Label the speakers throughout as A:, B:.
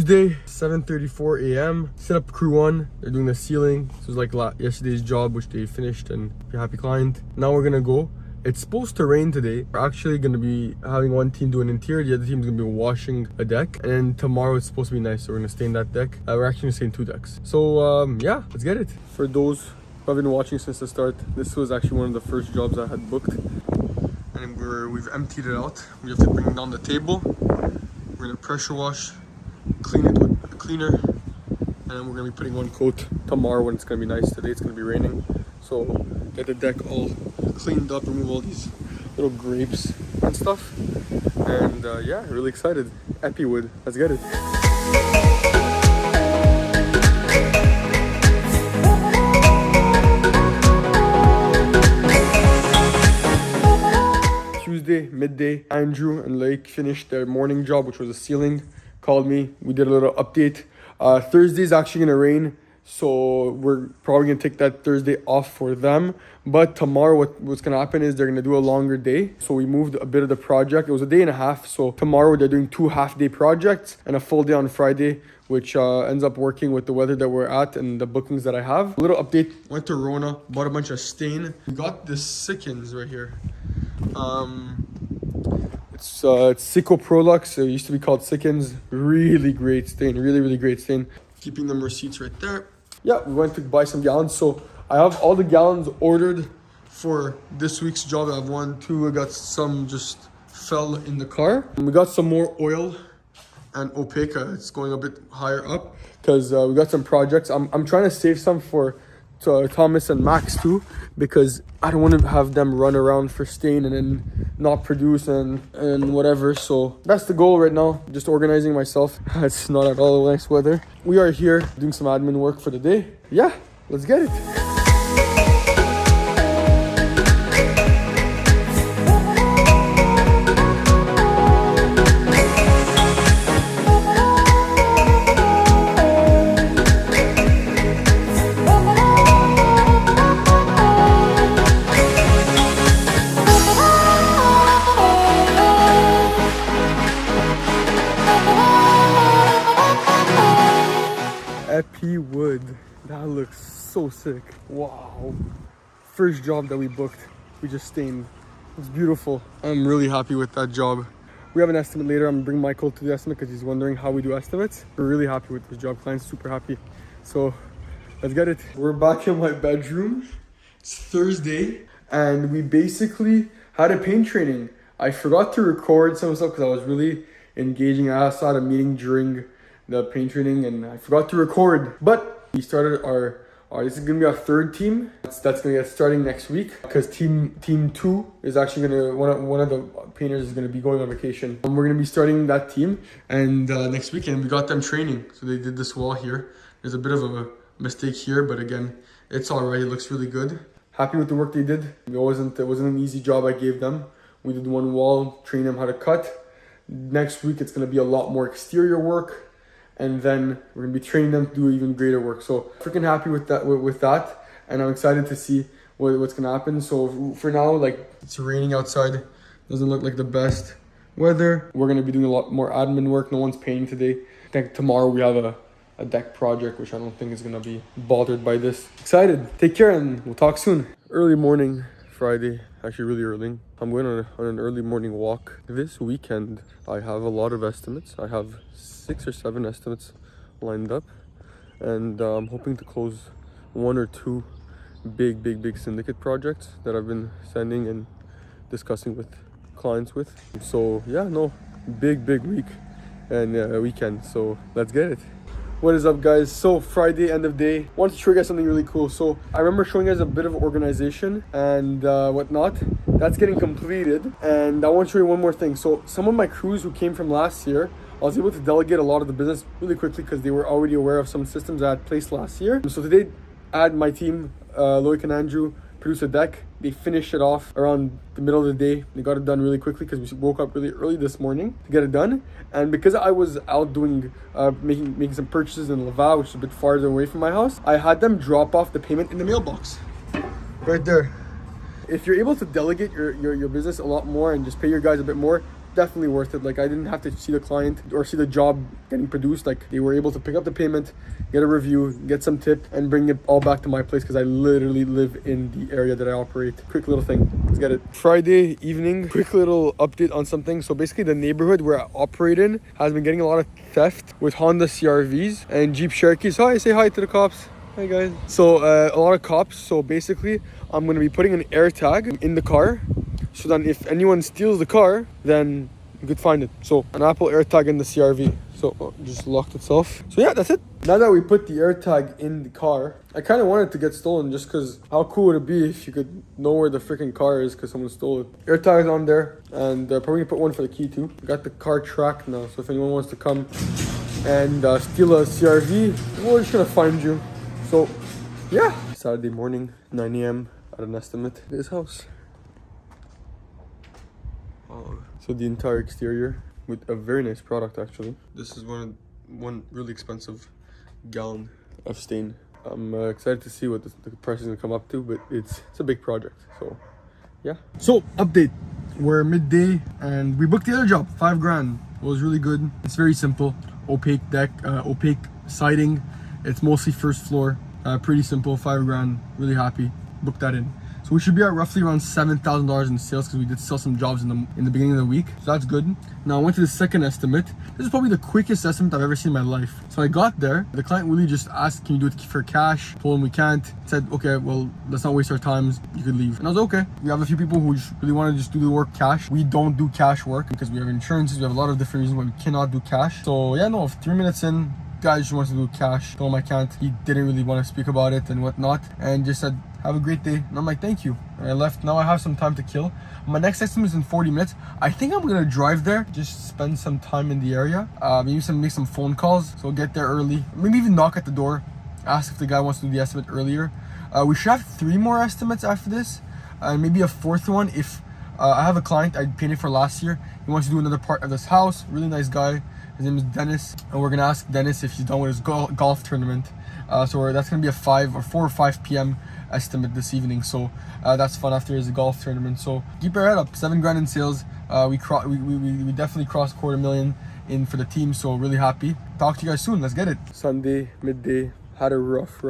A: Tuesday, 7:34 a.m. Set up crew 1. They're doing the ceiling. This was like yesterday's job, which they finished, and be a happy client. Now we're gonna go. It's supposed to rain today. We're actually gonna be having one team do an interior, the other team's gonna be washing a deck, and then tomorrow it's supposed to be nice, so we're gonna stay in that deck. We're actually gonna stay in 2 decks. So yeah, let's get it. For those who have been watching since the start, this was actually one of the first jobs I had booked, and we've emptied it out. We have to bring down the table. We're gonna pressure wash, clean it with a cleaner, and then we're gonna be putting one coat tomorrow when it's gonna be nice. Today it's gonna be raining, so get the deck all cleaned up, remove all these little grapes and stuff, and yeah, really excited. Epi wood, let's get it. Tuesday midday, Andrew and Lake finished their morning job, which was a ceiling. Called me, we did a little update. Thursday is actually gonna rain, so we're probably gonna take that Thursday off for them. But tomorrow what's gonna happen is they're gonna do a longer day. So we moved a bit of the project. It was a day and a half. So tomorrow they're doing 2 half-day projects and a full day on Friday, which ends up working with the weather that we're at and the bookings that I have. A little update, went to Rona, bought a bunch of stain. We got this Sickens right here. It's Sico Prolux. It used to be called Sickens. Really great stain, really great stain. Keeping them receipts right there. Yeah, we went to buy some gallons. So I have all the gallons ordered for this week's job. I have 1, 2, I got some just fell in the car. And we got some more oil and Opaca. It's going a bit higher up because we got some projects. I'm trying to save some for Thomas and Max too, because I don't want to have them run around for stain and then not produce and whatever. So that's the goal right now, just organizing myself. It's not at all nice weather. We are here doing some admin work for the day. Yeah, let's get it. Epi wood, that looks so sick. Wow, first job that we booked, we just stained. It's beautiful. I'm really happy with that job. We have an estimate later. I'm gonna bring Michael to the estimate because he's wondering how we do estimates. We're really happy with this job. Client's super happy, so let's get it. We're back in my bedroom. It's Thursday and we basically had a paint training. I forgot to record some stuff because I was really engaging. I also had a meeting during the paint training and I forgot to record, but we started our this is gonna be our 3rd team. That's gonna get starting next week because team 2 is actually gonna one of the painters is gonna be going on vacation. We're gonna be starting that team, and next weekend we got them training. So they did this wall here. There's a bit of a mistake here, but again, it's all right. It looks really good. Happy with the work they did. It wasn't an easy job I gave them. We did one wall, train them how to cut. Next week it's gonna be a lot more exterior work. And then we're gonna be training them to do even greater work. So freaking happy with that, and I'm excited to see what's gonna happen. So for now, like, it's raining outside, doesn't look like the best weather. We're gonna be doing a lot more admin work. No one's painting today. I think tomorrow we have a deck project, which I don't think is gonna be bothered by this. Excited. Take care, and we'll talk soon. Early morning, Friday, actually really early. I'm going on an early morning walk. This weekend, I have a lot of estimates. I have 6 or 7 estimates lined up, and I'm hoping to close 1 or 2 big syndicate projects that I've been sending and discussing with clients with. So yeah, no, big week and weekend, so let's get it. What is up, guys? So Friday, end of day, wanted to show you guys something really cool. So I remember showing you guys a bit of organization and whatnot. That's getting completed, and I want to show you one more thing. So some of my crews who came from last year, I was able to delegate a lot of the business really quickly because they were already aware of some systems I had placed last year. So today, my team, Loic and Andrew, produced a deck. They finished it off around the middle of the day. They got it done really quickly because we woke up really early this morning to get it done. And because I was out doing, making some purchases in Laval, which is a bit farther away from my house, I had them drop off the payment in the mailbox. Right there. If you're able to delegate your business a lot more and just pay your guys a bit more, definitely worth it. Like I didn't have to see the client or see the job getting produced. Like they were able to pick up the payment, get a review, get some tip, and bring it all back to my place because I literally live in the area that I operate. Quick little thing, let's get it. Friday evening, quick little update on something. So basically the neighborhood where I operate in has been getting a lot of theft with Honda CRVs and Jeep Cherokees. Hi, say hi to the cops. Hi guys. So a lot of cops. So basically I'm going to be putting an air tag in the car so that if anyone steals the car, then you could find it. So an Apple AirTag in the CRV. So just locked itself. So yeah, that's it. Now that we put the AirTag in the car, I kind of wanted to get stolen just because how cool would it be if you could know where the freaking car is because someone stole it. AirTag is on there, and probably put one for the key too. We got the car tracked now, so if anyone wants to come and steal a CRV, we're just gonna find you. So yeah, Saturday morning, 9 a.m. at an estimate. This house. So the entire exterior with a very nice product actually. This is one really expensive gallon of stain. I'm excited to see what the price is gonna come up to, but it's a big project. So yeah. So update, we're midday and we booked the other job. 5 grand. It was really good. It's very simple. Opaque deck, opaque siding. It's mostly first floor. Pretty simple. 5 grand. Really happy. Booked that in. So we should be at roughly around $7,000 in sales because we did sell some jobs in the beginning of the week. So that's good. Now I went to the second estimate. This is probably the quickest estimate I've ever seen in my life. So I got there. The client really just asked, can you do it for cash? Told him we can't. Said, okay, well, let's not waste our time. You could leave. And I was okay. We have a few people who just really want to just do the work cash. We don't do cash work because we have insurances. We have a lot of different reasons why we cannot do cash. So yeah, no, 3 minutes in, guy just wants to do cash. Told him I can't. He didn't really want to speak about it and whatnot. And just said, have a great day. And I'm like, thank you. And I left. Now I have some time to kill. My next estimate is in 40 minutes. I think I'm gonna drive there, just spend some time in the area. Maybe make some phone calls. So get there early. Maybe even knock at the door. Ask if the guy wants to do the estimate earlier. We should have 3 more estimates after this. And maybe a 4th one if I have a client I painted for last year. He wants to do another part of this house. Really nice guy. His name is Dennis. And we're gonna ask Dennis if he's done with his golf tournament. So that's gonna be a 4 or 5 p.m. estimate this evening. So that's fun after his golf tournament. So keep your head up. 7 grand in sales. We definitely crossed $250,000 in for the team. So really happy. Talk to you guys soon. Let's get it. Sunday midday. Had a rough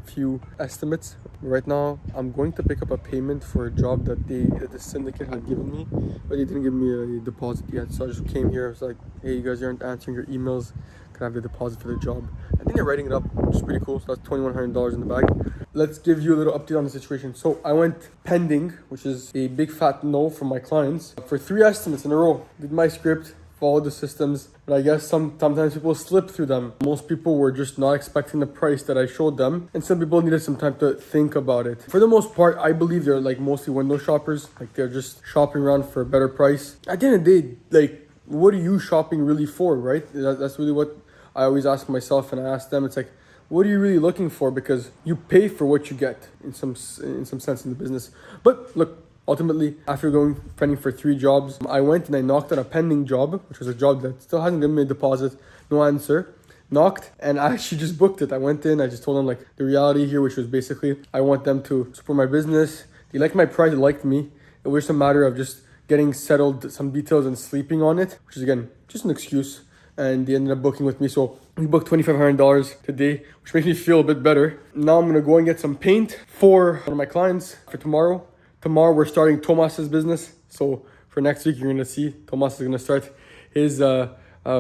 A: few estimates. Right now, I'm going to pick up a payment for a job that the syndicate had given me, but they didn't give me a deposit yet. So I just came here. I was like, hey, you guys aren't answering your emails. Can I have the deposit for the job? I think they're writing it up, which is pretty cool. So that's $2,100 in the bag. Let's give you a little update on the situation. So I went pending, which is a big fat no from my clients, for 3 estimates in a row. Did my script, followed the systems, but I guess sometimes people slip through them. Most people were just not expecting the price that I showed them, and some people needed some time to think about it. For the most part, I believe they're like mostly window shoppers, like they're just shopping around for a better price. At the end of the day, like, what are you shopping really for, right? That's really what I always ask myself, and I ask them. It's like, what are you really looking for? Because you pay for what you get in some sense in the business. But look, ultimately, after pending for 3 jobs, I went and I knocked on a pending job, which was a job that still hasn't given me a deposit, no answer. Knocked, and I actually just booked it. I went in, I just told them like the reality here, which was basically, I want them to support my business. They liked my price, they liked me. It was just a matter of just getting settled, some details and sleeping on it, which is again, just an excuse. And they ended up booking with me. So we booked $2,500 today, which makes me feel a bit better. Now I'm gonna go and get some paint for one of my clients for tomorrow. Tomorrow we're starting Tomas's business. So for next week, you're gonna see Tomas is gonna start his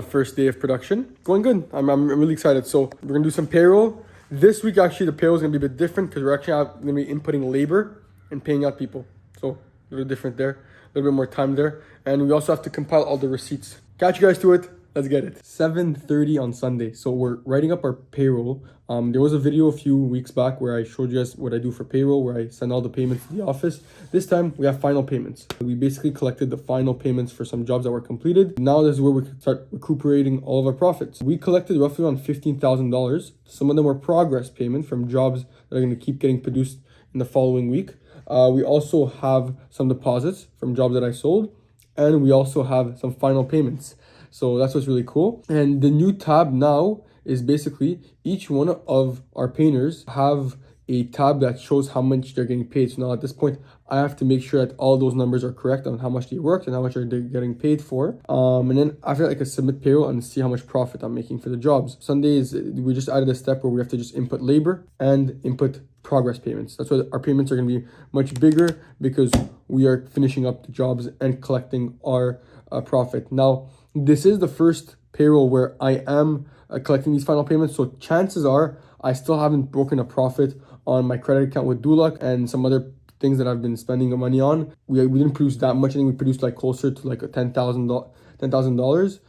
A: first day of production. Going good. I'm really excited. So we're gonna do some payroll. This week, actually, the payroll is gonna be a bit different because we're actually gonna be inputting labor and paying out people. So a little different there, a little bit more time there. And we also have to compile all the receipts. Catch you guys to it. Let's get it. 7:30 on Sunday. So we're writing up our payroll. There was a video a few weeks back where I showed you guys what I do for payroll, where I send all the payments to the office. This time we have final payments. We basically collected the final payments for some jobs that were completed. Now this is where we can start recuperating all of our profits. We collected roughly around $15,000. Some of them were progress payment from jobs that are going to keep getting produced in the following week. We also have some deposits from jobs that I sold, and we also have some final payments. So that's what's really cool. And the new tab now is basically each one of our painters have a tab that shows how much they're getting paid. So now at this point, I have to make sure that all those numbers are correct on how much they worked and how much they're getting paid for. And then after that, I can submit payroll and see how much profit I'm making for the jobs. Sundays, we just added a step where we have to just input labor and input progress payments. That's why our payments are going to be much bigger, because we are finishing up the jobs and collecting our profit. Now, this is the first payroll where I am collecting these final payments. So chances are I still haven't broken a profit on my credit account with Dulak and some other things that I've been spending money on. We didn't produce that much. I think we produced like closer to like a $10,000.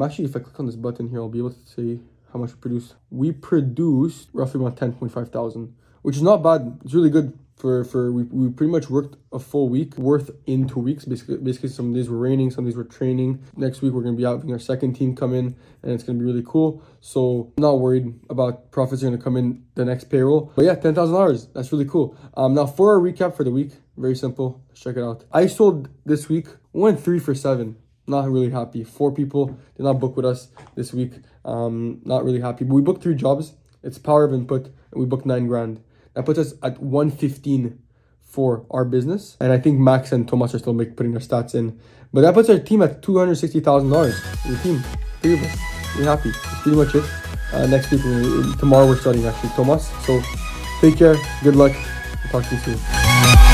A: Actually, if I click on this button here, I'll be able to see how much we produced. We produced roughly about 10.5 thousand, which is not bad. It's really good for we pretty much worked a full week worth in 2 weeks. Basically some days were raining, some days were training. Next week we're going to be having our second team come in, and it's going to be really cool. So I'm not worried about profits are going to come in the next payroll. But yeah, $10,000, that's really cool. Now for our recap for the week, very simple. Let's check it out. I sold this week, went 3 for 7. Not really happy. 4 people did not book with us this week. Not really happy, but we booked 3 jobs. It's power of input, and we booked 9 grand. That puts us at 115 for our business. And I think Max and Thomas are still putting their stats in. But that puts our team at $260,000. The team, 3 of us. We're happy. That's pretty much it. Next week, tomorrow we're starting actually, Thomas. So take care. Good luck. I'll talk to you soon.